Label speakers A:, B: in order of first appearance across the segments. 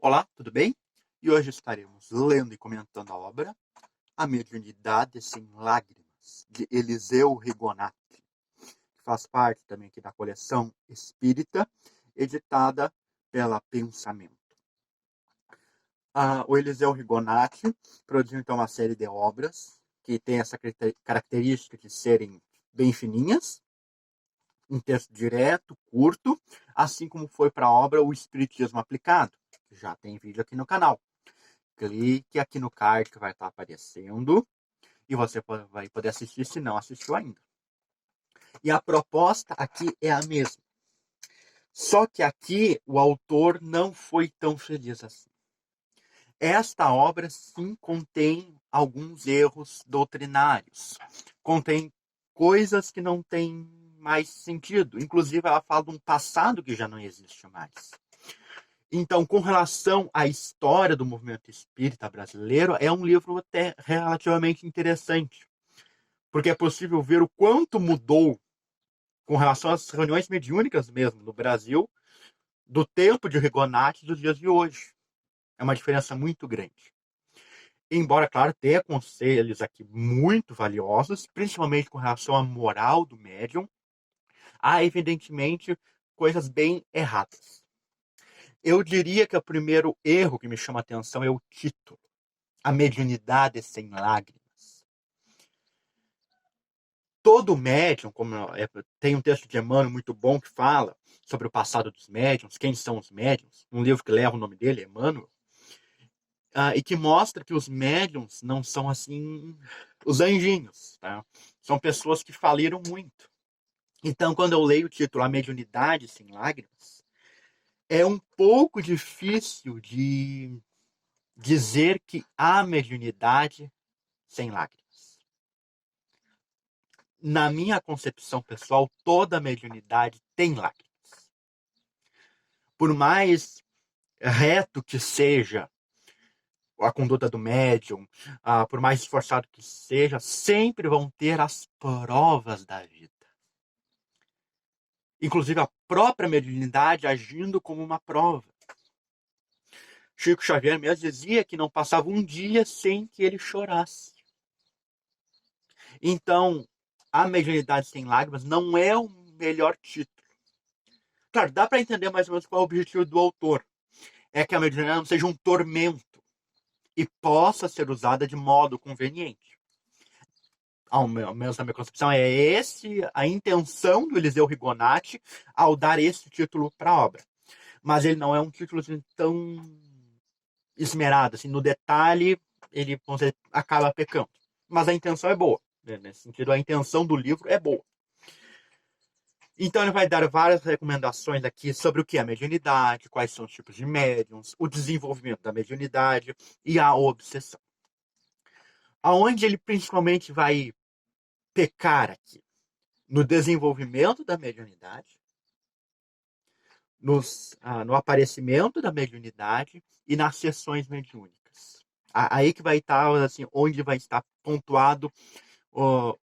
A: Olá, tudo bem? E hoje estaremos lendo e comentando a obra A Mediunidade Sem Lágrimas, de Eliseu Rigonati, que faz parte também aqui da coleção Espírita, editada pela Pensamento. O Eliseu Rigonati produziu então uma série de obras que tem essa característica de serem bem fininhas, um texto direto, curto, assim como foi para a obra O Espiritismo Aplicado, que já tem vídeo aqui no canal. Clique aqui no card que vai estar aparecendo e você vai poder assistir se não assistiu ainda. E a proposta aqui é a mesma. Só que aqui o autor não foi tão feliz assim. Esta obra sim contém alguns erros doutrinários. Contém coisas que não têm mais sentido. Inclusive ela fala de um passado que já não existe mais. Então, com relação à história do movimento espírita brasileiro, é um livro até relativamente interessante, porque é possível ver o quanto mudou com relação às reuniões mediúnicas mesmo no Brasil, do tempo de Rigonati dos dias de hoje. É uma diferença muito grande. Embora, claro, tenha conselhos aqui muito valiosos, principalmente com relação à moral do médium, há, evidentemente, coisas bem erradas. Eu diria que o primeiro erro que me chama a atenção é o título. A mediunidade sem lágrimas. Todo médium, tem um texto de Emmanuel muito bom que fala sobre o passado dos médiums, quem são os médiums, um livro que leva o nome dele, Emmanuel, e que mostra que os médiums não são assim os anjinhos, tá? São pessoas que faliram muito. Então, quando eu leio o título A Mediunidade Sem Lágrimas, é um pouco difícil de dizer que há mediunidade sem lágrimas. Na minha concepção pessoal, toda mediunidade tem lágrimas. Por mais reto que seja a conduta do médium, por mais esforçado que seja, sempre vão ter as provas da vida. Inclusive a própria mediunidade agindo como uma prova. Chico Xavier mesmo dizia que não passava um dia sem que ele chorasse. Então, a mediunidade sem lágrimas não é o melhor título. Claro, dá para entender mais ou menos qual é o objetivo do autor. É que a mediunidade não seja um tormento e possa ser usada de modo conveniente. Ao menos na minha concepção, é esse a intenção do Eliseu Rigonati ao dar esse título para a obra. Mas ele não é um título assim, tão esmerado, assim, no detalhe ele dizer, acaba pecando. Mas a intenção é boa. Né? Nesse sentido, a intenção do livro é boa. Então ele vai dar várias recomendações aqui sobre o que é a mediunidade, quais são os tipos de médiums, o desenvolvimento da mediunidade e a obsessão. Aonde ele principalmente vai pecar aqui? No desenvolvimento da mediunidade, no aparecimento da mediunidade e nas sessões mediúnicas. Aí que vai estar, assim, onde vai estar pontuado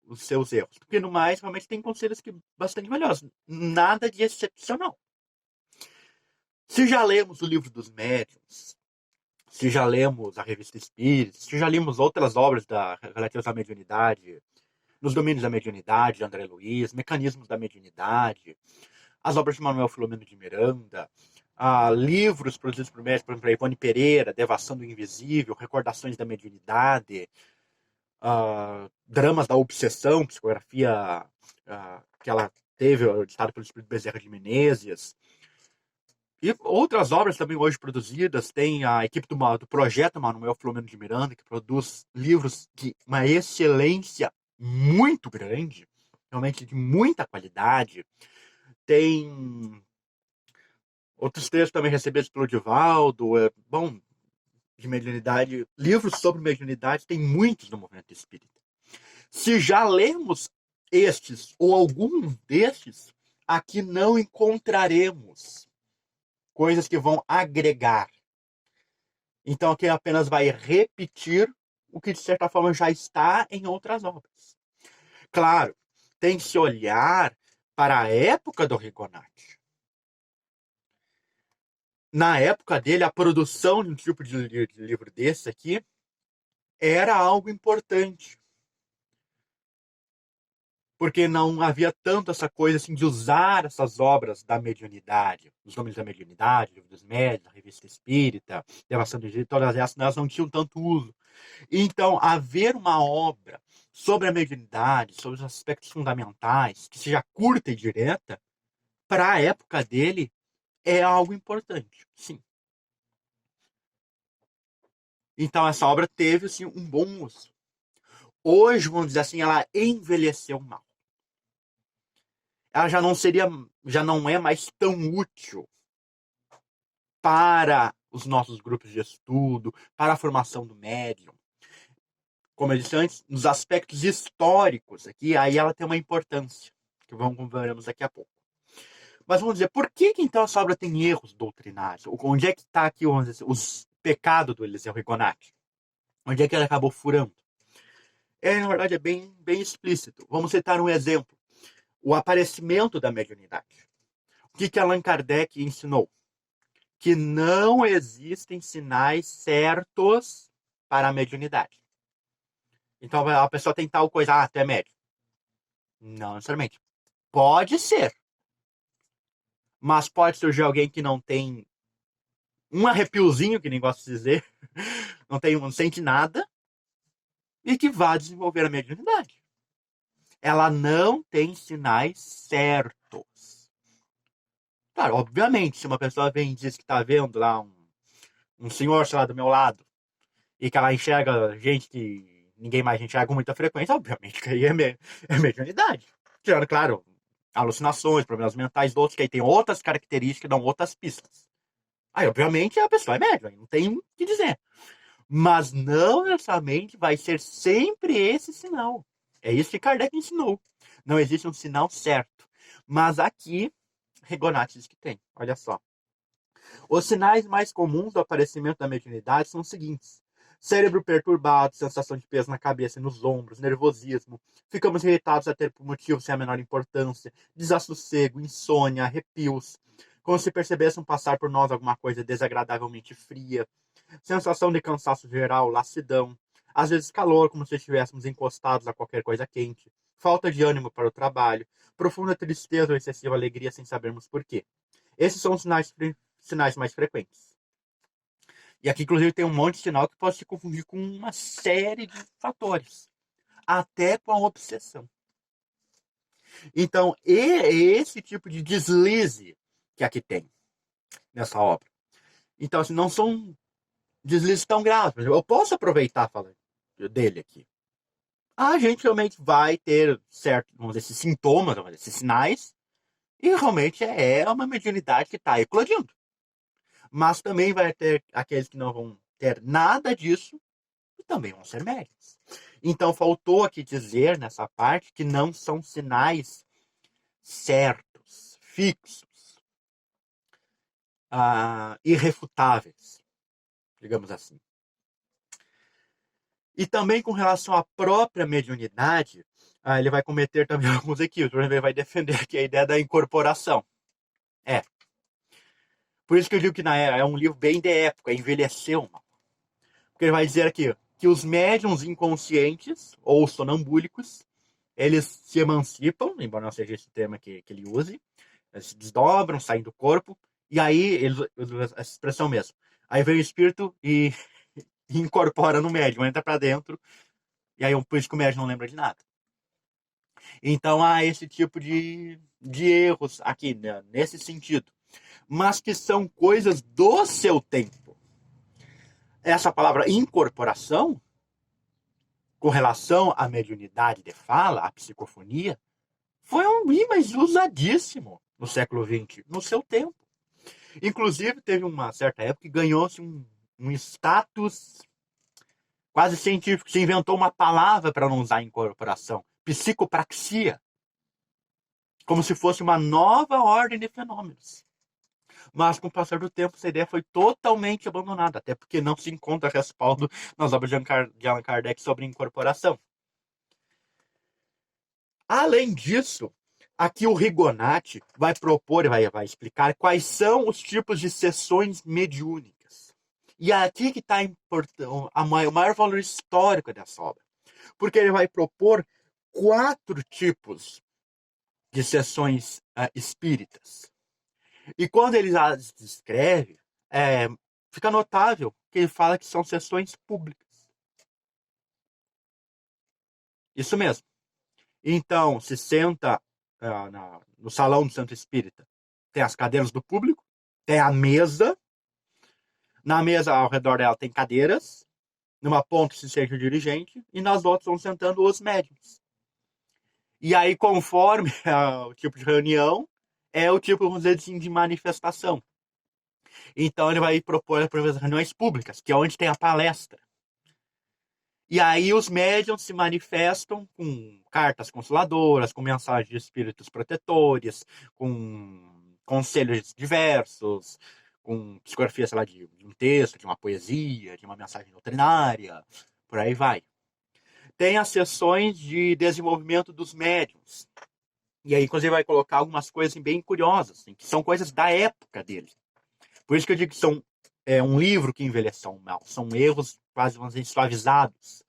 A: os seus erros. Porque no mais, realmente tem conselhos que bastante melhores. Nada de excepcional. Se já lemos o livro dos médiuns, se já lemos a revista Espírita, se já lemos outras obras relativas à mediunidade, nos domínios da mediunidade, de André Luiz, mecanismos da mediunidade, as obras de Manuel Filomeno de Miranda, livros produzidos por médicos, por exemplo, Ivone Pereira, Devassando o Invisível, Recordações da Mediunidade, Dramas da Obsessão, psicografia que ela teve, editada pelo Espírito Bezerra de Menezes, e outras obras também hoje produzidas. Tem a equipe do projeto Manuel Filomeno de Miranda, que produz livros de uma excelência muito grande, realmente de muita qualidade. Tem outros textos também recebidos pelo Divaldo. Bom, de mediunidade, livros sobre mediunidade, tem muitos no movimento espírita. Se já lemos estes ou alguns destes, aqui não encontraremos coisas que vão agregar. Então aqui apenas vai repetir o que de certa forma já está em outras obras. Claro, tem que se olhar para a época do Rigonati. na época dele, a produção de um tipo de livro desse aqui era algo importante. Porque não havia tanto essa coisa assim de usar essas obras da mediunidade, os nomes da mediunidade, livro dos médios, a revista espírita, Devastação do Egito, todas essas, elas não tinham tanto uso. Então, haver uma obra sobre a mediunidade, sobre os aspectos fundamentais, que seja curta e direta, para a época dele, é algo importante, sim. Então, essa obra teve assim, um bom uso. Hoje, vamos dizer assim, ela envelheceu mal. Ela já não é mais tão útil para os nossos grupos de estudo, para a formação do médium. Como eu disse antes, nos aspectos históricos aqui, aí ela tem uma importância, que veremos daqui a pouco. Mas vamos dizer, por que então essa obra tem erros doutrinários? Onde é que está aqui os pecados do Eliseu Rigonati? Onde é que ele acabou furando? Na verdade, é bem explícito. Vamos citar um exemplo. O aparecimento da mediunidade. O que Allan Kardec ensinou? Que não existem sinais certos para a mediunidade. Então a pessoa tem tal coisa, tu é médium. Não necessariamente. Pode ser. Mas pode surgir alguém que não tem um arrepiozinho, que nem gosto de dizer, não sente nada, e que vá desenvolver a mediunidade. Ela não tem sinais certos. Claro, obviamente, se uma pessoa vem e diz que está vendo lá um senhor, sei lá, do meu lado, e que ela enxerga gente que ninguém mais enxerga com muita frequência, obviamente que aí é mediunidade. Tirando, claro, alucinações, problemas mentais de outros, que aí tem outras características que dão outras pistas. Aí, obviamente, a pessoa é médium, não tem o que dizer. Mas não necessariamente vai ser sempre esse sinal. É isso que Kardec ensinou. Não existe um sinal certo. Mas aqui, Rigonati diz que tem. Olha só. Os sinais mais comuns do aparecimento da mediunidade são os seguintes: cérebro perturbado, sensação de peso na cabeça e nos ombros, nervosismo, ficamos irritados até por motivos sem a menor importância, desassossego, insônia, arrepios, como se percebessem passar por nós alguma coisa desagradavelmente fria, sensação de cansaço geral, lassidão, às vezes calor, como se estivéssemos encostados a qualquer coisa quente, falta de ânimo para o trabalho, profunda tristeza ou excessiva alegria sem sabermos porquê. Esses são os sinais mais frequentes. E aqui, inclusive, tem um monte de sinal que pode se confundir com uma série de fatores, até com a obsessão. Então, é esse tipo de deslize que aqui tem nessa obra. Então, assim, não são deslizes tão graves. Por exemplo, eu posso aproveitar falando dele aqui. A gente realmente vai ter certos, vamos dizer, esses sintomas, vamos dizer, esses sinais, e realmente é uma mediunidade que está eclodindo. Mas também vai ter aqueles que não vão ter nada disso e também vão ser médios. Então, faltou aqui dizer nessa parte que não são sinais certos, fixos, irrefutáveis, digamos assim. E também com relação à própria mediunidade, ele vai cometer também alguns equívocos. Por exemplo, ele vai defender aqui a ideia da incorporação. Por isso que eu digo que é um livro bem de época, envelheceu mal. Porque ele vai dizer aqui que os médiums inconscientes ou sonambúlicos, eles se emancipam, embora não seja esse termo que ele use, eles se desdobram, saem do corpo, e aí eles usam essa expressão mesmo. Aí vem o espírito e incorpora no médium, entra para dentro, e aí por isso que o médium não lembra de nada. Então há esse tipo de erros aqui, né, nesse sentido. Mas que são coisas do seu tempo. Essa palavra incorporação, com relação à mediunidade de fala, à psicofonia, foi um mas usadíssimo no século XX, no seu tempo. Inclusive, teve uma certa época que ganhou-se um status quase científico. Se inventou uma palavra para não usar incorporação: psicopraxia. Como se fosse uma nova ordem de fenômenos. Mas, com o passar do tempo, essa ideia foi totalmente abandonada, até porque não se encontra respaldo nas obras de Allan Kardec sobre incorporação. Além disso, Aqui o Rigonati vai propor, vai explicar quais são os tipos de sessões mediúnicas. E aqui que está o maior valor histórico dessa obra. Porque ele vai propor 4 tipos de sessões espíritas. E quando ele as descreve, fica notável que ele fala que são sessões públicas. Isso mesmo. Então, se senta no salão do Centro Espírita. Tem as cadeiras do público, tem a mesa. Na mesa, ao redor dela, tem cadeiras. Numa ponta se sente o dirigente e nas outras vão sentando os médiums. E aí, conforme o tipo de reunião, é o tipo, vamos dizer assim, de manifestação. Então, ele vai propor as reuniões públicas, que é onde tem a palestra. E aí os médiums se manifestam com cartas consoladoras, com mensagens de espíritos protetores, com conselhos diversos, com psicografia, sei lá, de um texto, de uma poesia, de uma mensagem doutrinária, por aí vai. Tem as sessões de desenvolvimento dos médiums. E aí, inclusive, vai colocar algumas coisas bem curiosas, assim, que são coisas da época dele. Por isso que eu digo que são um livro que envelheceu mal. São erros quase, vamos dizer, suavizados.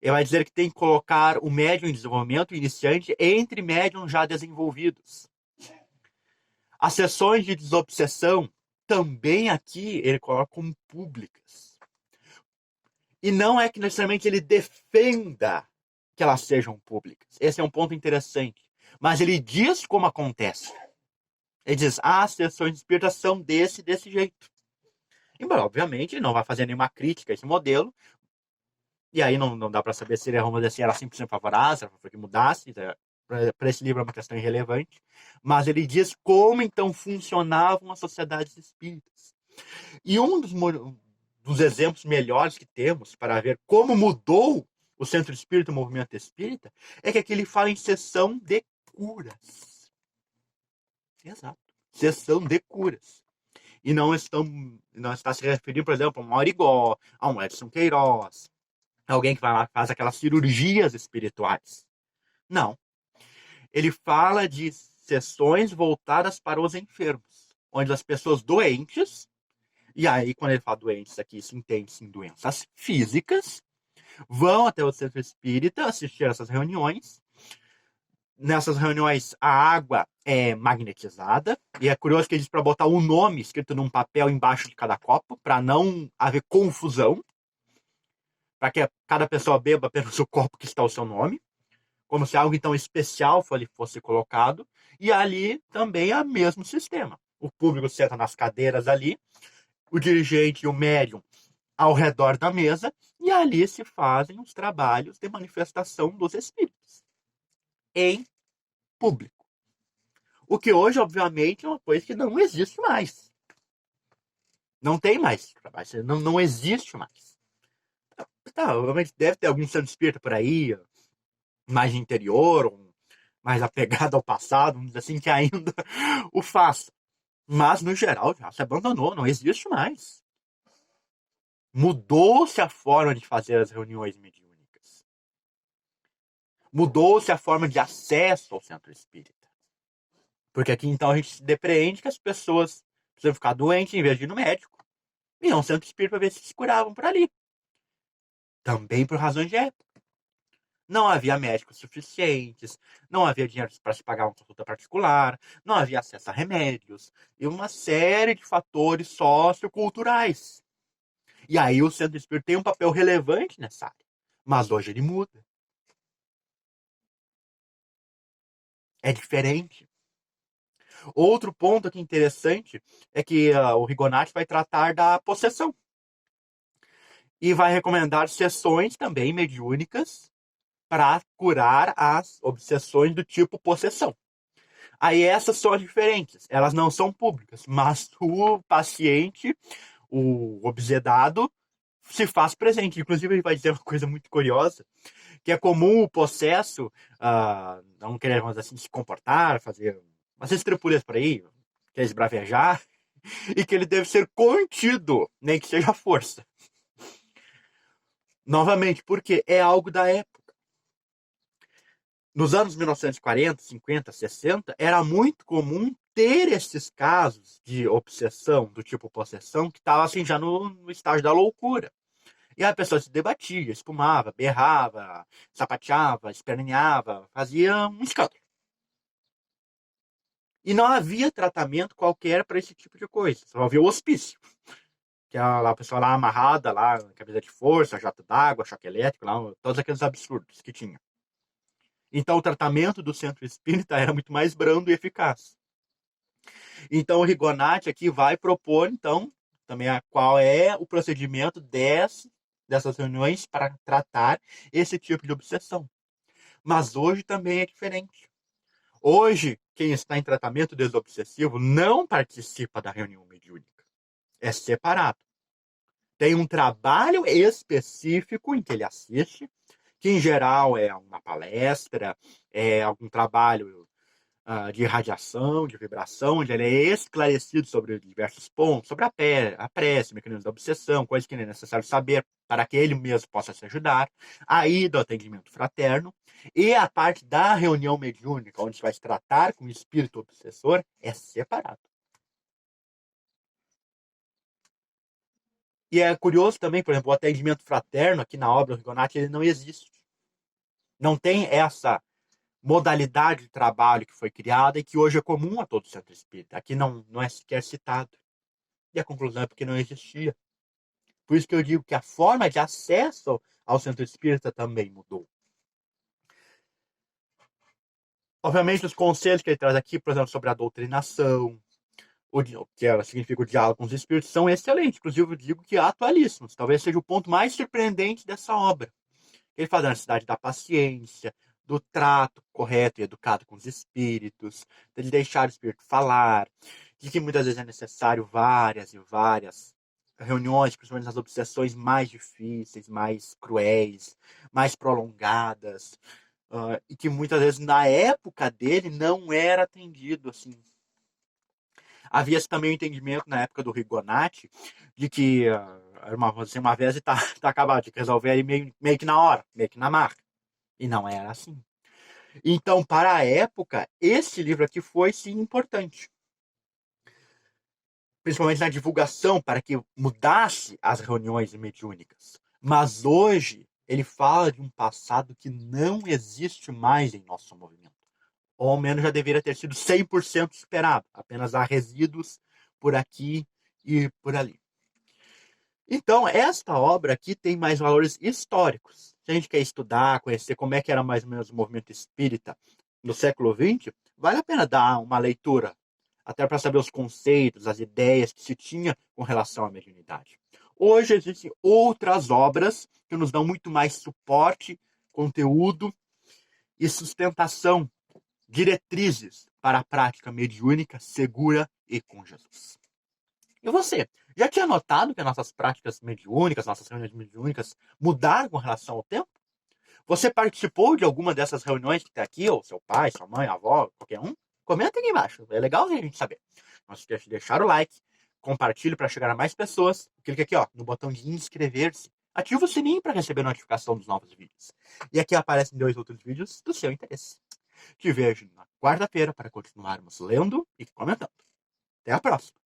A: Ele vai dizer que tem que colocar o médium em desenvolvimento, o iniciante, entre médiums já desenvolvidos. As sessões de desobsessão, também aqui, ele coloca como públicas. E não é que necessariamente ele defenda que elas sejam públicas. Esse é um ponto interessante. Mas ele diz como acontece. Ele diz, as sessões espíritas são desse jeito. Embora, obviamente, ele não vai fazer nenhuma crítica a esse modelo. E aí não dá para saber se ele, vamos dizer assim, era 100% favorável, se foi que mudasse. Para esse livro é uma questão irrelevante. Mas ele diz como, então, funcionavam as sociedades espíritas. E um dos exemplos melhores que temos para ver como mudou o centro espírita, o movimento espírita, é que aqui ele fala em sessão de curas. Exato. Sessão de curas. E não está se referindo, por exemplo, a um Aurigó, a um Edson Queiroz, alguém que vai lá faz aquelas cirurgias espirituais. Não. Ele fala de sessões voltadas para os enfermos, onde as pessoas doentes, e aí quando ele fala doentes aqui, se entende-se em doenças físicas, vão até o centro espírita assistir a essas reuniões. Nessas reuniões, a água é magnetizada. E é curioso que ele diz para botar o nome escrito num papel embaixo de cada copo, para não haver confusão. Para que cada pessoa beba apenas o copo que está o seu nome. Como se algo então especial fosse colocado. E ali também é o mesmo sistema. O público senta nas cadeiras ali. O dirigente e o médium ao redor da mesa. E ali se fazem os trabalhos de manifestação dos espíritos. Em público. O que hoje, obviamente, é uma coisa que não existe mais. Não tem mais trabalho, não existe mais. Tá, obviamente deve ter algum santo espírita por aí, mais de interior, mais apegado ao passado, assim, que ainda o faça. Mas, no geral, já se abandonou, não existe mais. Mudou-se a forma de fazer as reuniões mediúnicas. Mudou-se a forma de acesso ao centro espírita. Porque aqui, então, a gente se depreende que as pessoas precisam ficar doentes em vez de ir no médico. E um centro espírita para ver se curavam por ali. Também por razões de época. Não havia médicos suficientes, não havia dinheiro para se pagar uma consulta particular, não havia acesso a remédios e uma série de fatores socioculturais. E aí o centro espírita tem um papel relevante nessa área. Mas hoje ele muda. É diferente. Outro ponto aqui interessante é que o Rigonati vai tratar da possessão. E vai recomendar sessões também mediúnicas para curar as obsessões do tipo possessão. Aí essas são as diferentes. Elas não são públicas, mas o paciente, o obsedado, se faz presente. Inclusive, ele vai dizer uma coisa muito curiosa, que é comum o possesso não querer, assim, se comportar, fazer umas estripulias por aí, quer esbravejar, e que ele deve ser contido, nem que seja força. Novamente, porque é algo da época. nos anos 1940, 50, 60, era muito comum ter esses casos de obsessão, do tipo possessão, que estava assim já no estágio da loucura. E a pessoa se debatia, espumava, berrava, sapateava, esperneava, fazia um escândalo. E não havia tratamento qualquer para esse tipo de coisa, só havia o hospício. Que é a pessoa lá amarrada, lá, camisa de força, jato d'água, choque elétrico, lá, todos aqueles absurdos que tinha. Então o tratamento do centro espírita era muito mais brando e eficaz. Então o Rigonati aqui vai propor, então, também qual é o procedimento dessas reuniões para tratar esse tipo de obsessão. Mas hoje também é diferente. Hoje, quem está em tratamento desobsessivo não participa da reunião mediúnica. É separado. Tem um trabalho específico em que ele assiste, que em geral é uma palestra, é algum trabalho de radiação, de vibração, onde ele é esclarecido sobre diversos pontos, sobre a prece, mecanismos da obsessão, coisas que é necessário saber para que ele mesmo possa se ajudar, aí do atendimento fraterno, e a parte da reunião mediúnica, onde se vai se tratar com o espírito obsessor, é separado. E é curioso também, por exemplo, o atendimento fraterno aqui na obra do Rigonati, ele não existe. Não tem essa modalidade de trabalho que foi criada e que hoje é comum a todo centro espírita. Aqui não é sequer citado. E a conclusão é porque não existia. Por isso que eu digo que a forma de acesso ao centro espírita também mudou. Obviamente, os conselhos que ele traz aqui, por exemplo, sobre a doutrinação, que significa o diálogo com os espíritos, são excelentes. Inclusive, eu digo que atualíssimos. Talvez seja o ponto mais surpreendente dessa obra. Ele fala da necessidade da paciência, do trato correto e educado com os espíritos, dele deixar o espírito falar, de que muitas vezes é necessário várias e várias reuniões, principalmente nas obsessões mais difíceis, mais cruéis, mais prolongadas, e que muitas vezes na época dele não era atendido assim. Havia também o entendimento na época do Rigonati de que uma vez e tá acabado, tinha que resolver aí meio que na hora, meio que na marca. E não era assim. Então, para a época, esse livro aqui foi sim importante. Principalmente na divulgação, para que mudasse as reuniões mediúnicas. Mas hoje, ele fala de um passado que não existe mais em nosso movimento. Ou ao menos já deveria ter sido 100% superado. Apenas há resíduos por aqui e por ali. Então, esta obra aqui tem mais valores históricos. Se a gente quer estudar, conhecer como é que era mais ou menos o movimento espírita no século XX, vale a pena dar uma leitura, até para saber os conceitos, as ideias que se tinha com relação à mediunidade. Hoje existem outras obras que nos dão muito mais suporte, conteúdo e sustentação, diretrizes para a prática mediúnica segura e com Jesus. E você? Já tinha notado que as nossas práticas mediúnicas, nossas reuniões mediúnicas mudaram com relação ao tempo? Você participou de alguma dessas reuniões que está aqui, ou seu pai, sua mãe, avó, qualquer um? Comenta aqui embaixo, é legal a gente saber. Não se esqueça de deixar o like, compartilhe para chegar a mais pessoas, clique aqui ó, no botão de inscrever-se, ativa o sininho para receber notificação dos novos vídeos. E aqui aparecem 2 outros vídeos do seu interesse. Te vejo na quarta-feira para continuarmos lendo e comentando. Até a próxima!